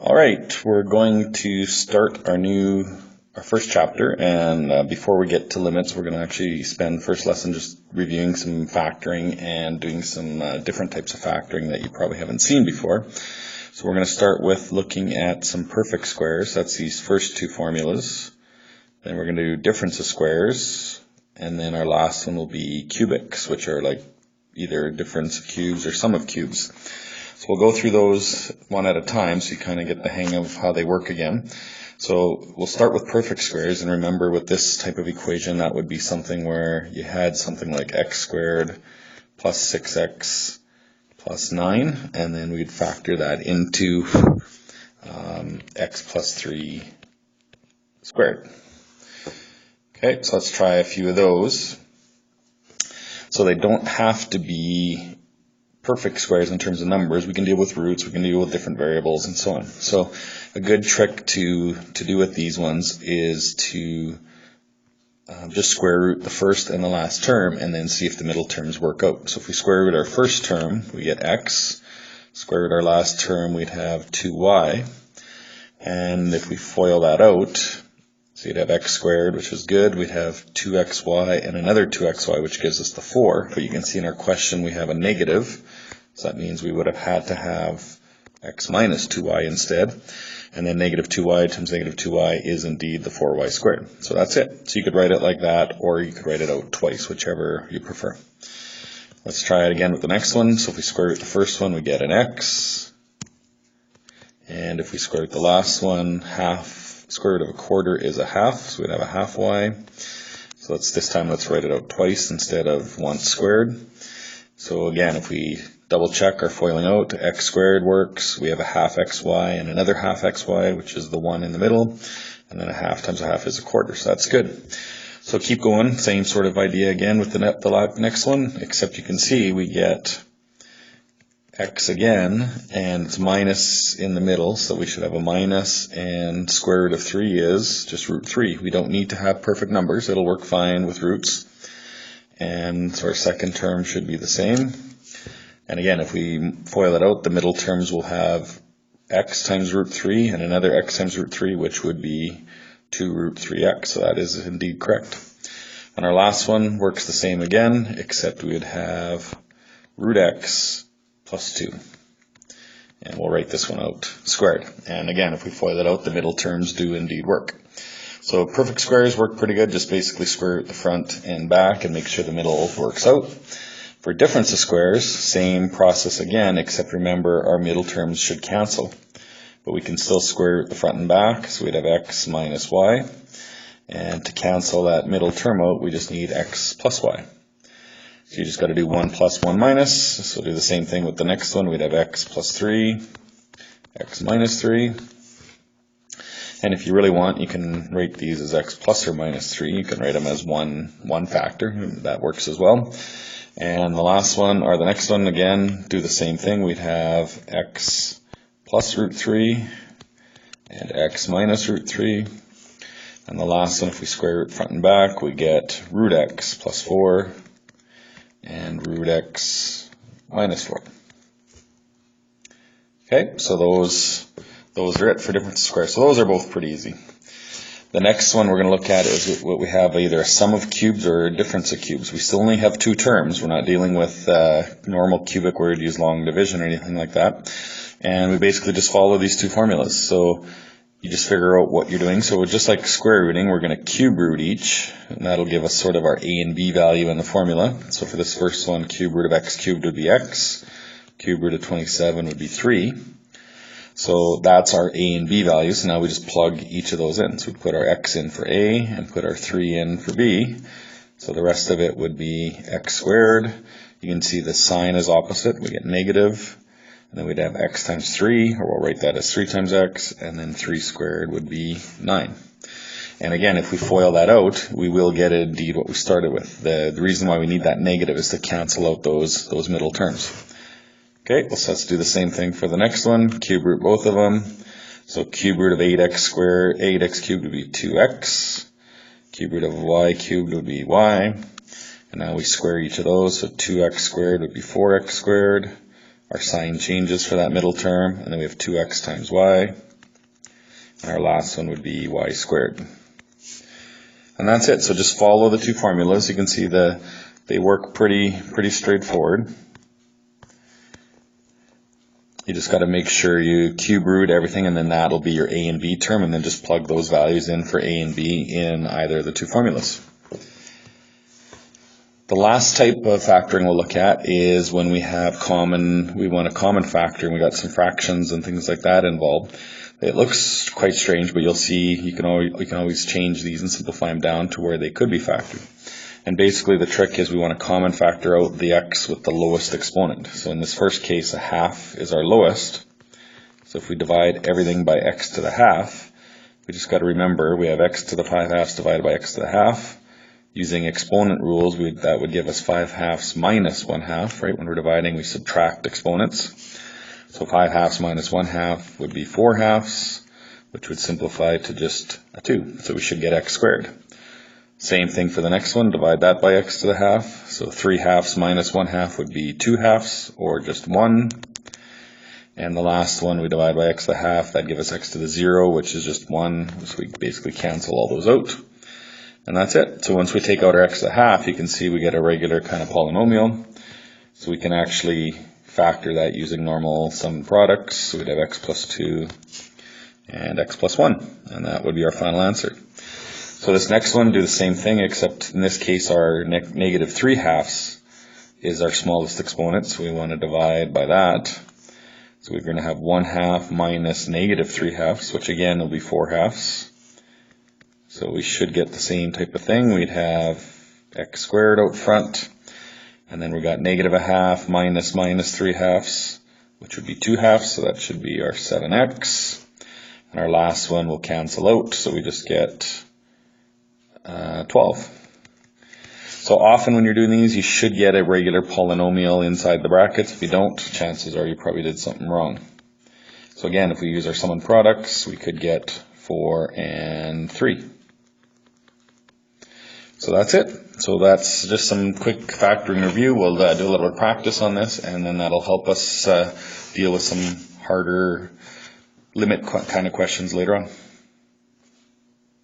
All right, we're going to start our first chapter, and before we get to limits, we're going to actually spend first lesson just reviewing some factoring and doing some different types of factoring that you probably haven't seen before. So we're going to start with looking at some perfect squares. That's these first two formulas. Then we're going to do difference of squares, and then our last one will be cubics, which are like either difference of cubes or sum of cubes. So we'll go through those one at a time so you kind of get the hang of how they work again. So we'll start with perfect squares, and remember with this type of equation that would be something where you had something like x squared plus 6x plus 9, and then we'd factor that into x plus 3 squared. Okay, so let's try a few of those. So they don't have to be perfect squares in terms of numbers. We can deal with roots, we can deal with different variables, and so on. So a good trick to do with these ones is to just square root the first and the last term and then see if the middle terms work out. So if we square root our first term, we get x. Square root our last term, we'd have 2y. And if we FOIL that out, so you'd have x squared, which is good. We'd have 2xy and another 2xy, which gives us the 4. But you can see in our question we have a negative. So that means we would have had to have x minus 2y instead. And then negative 2y times negative 2y is indeed the 4y squared. So that's it. So you could write it like that, or you could write it out twice, whichever you prefer. Let's try it again with the next one. So if we square root the first one, we get an x. And if we square root the last one, square root of a quarter is a half, so we'd have a half y. So this time let's write it out twice instead of once squared. So again, if we double check our FOILing out, x squared works. We have a half xy and another half xy, which is the one in the middle. And then a half times a half is a quarter, so that's good. So keep going, same sort of idea again with the next one, except you can see we get x again, and it's minus in the middle, so we should have a minus, and square root of 3 is just root 3. We don't need to have perfect numbers, it'll work fine with roots. And so our second term should be the same. And again, if we FOIL it out, the middle terms will have x times root 3 and another x times root 3, which would be 2 root 3x, so that is indeed correct. And our last one works the same again, except we would have root x plus 2. And we'll write this one out squared. And again, if we FOIL it out, the middle terms do indeed work. So perfect squares work pretty good. Just basically square root the front and back and make sure the middle works out. For difference of squares, same process again, except remember our middle terms should cancel. But we can still square root the front and back, so we'd have x minus y. And to cancel that middle term out, we just need x plus y. So you just got to do 1 plus 1 minus. So do the same thing with the next one. We'd have x plus 3, x minus 3. And if you really want, you can write these as x plus or minus 3. You can write them as one factor. That works as well. And the last one, or the next one, again, do the same thing. We'd have x plus root 3 and x minus root 3. And the last one, if we square root front and back, we get root x plus 4 and root x minus 4. Okay, so those are it for difference of squares. So those are both pretty easy. The next one we're going to look at is what we have, either a sum of cubes or a difference of cubes. We still only have two terms. We're not dealing with normal cubic where we'd use long division or anything like that. And we basically just follow these two formulas. So you just figure out what you're doing. So just like square rooting, we're going to cube root each, and that'll give us sort of our a and b value in the formula. So for this first one, cube root of x cubed would be x. Cube root of 27 would be 3. So that's our a and b values. So now we just plug each of those in. So we put our x in for a and put our 3 in for b. So the rest of it would be x squared. You can see the sign is opposite. We get negative. And then we'd have x times 3, or we'll write that as 3 times x, and then 3 squared would be 9. And again, if we FOIL that out, we will get indeed what we started with. The reason why we need that negative is to cancel out those middle terms. Okay, so let's do the same thing for the next one. Cube root both of them. So cube root of 8x cubed would be 2x. Cube root of y cubed would be y. And now we square each of those. So 2x squared would be 4x squared. Our sign changes for that middle term. And then we have 2x times y. And our last one would be y squared. And that's it. So just follow the two formulas. You can see they work pretty straightforward. You just got to make sure you cube root everything, and then that'll be your a and b term, and then just plug those values in for a and b in either of the two formulas. The last type of factoring we'll look at is when we want a common factor, and we got some fractions and things like that involved. It looks quite strange, but you'll see you can always change these and simplify them down to where they could be factored. And basically the trick is we want to common factor out the x with the lowest exponent. So in this first case, a half is our lowest. So if we divide everything by x to the half, we just got to remember we have x to the 5 halves divided by x to the half. Using exponent rules, that would give us 5 halves minus 1 half, right? When we're dividing, we subtract exponents. So 5 halves minus 1 half would be 4 halves, which would simplify to just a 2. So we should get x squared. Same thing for the next one, divide that by x to the half. So 3 halves minus 1 half would be 2 halves, or just 1. And the last one we divide by x to the half, that'd give us x to the 0, which is just 1. So we basically cancel all those out. And that's it. So once we take out our x to the half, you can see we get a regular kind of polynomial. So we can actually factor that using normal sum products. So we'd have x plus 2 and x plus 1. And that would be our final answer. So this next one, do the same thing, except in this case our negative 3 halves is our smallest exponent. So we want to divide by that. So we're going to have 1 half minus negative 3 halves, which again will be 4 halves. So we should get the same type of thing. We'd have x squared out front, and then we got negative a half minus 3 halves, which would be 2 halves, so that should be our 7x. And our last one will cancel out, so we just get 12. So often when you're doing these, you should get a regular polynomial inside the brackets. If you don't, chances are you probably did something wrong. So again, if we use our sum and products, we could get 4 and 3. So that's it. So that's just some quick factoring review. We'll do a little bit of practice on this, and then that'll help us deal with some harder limit kind of questions later on.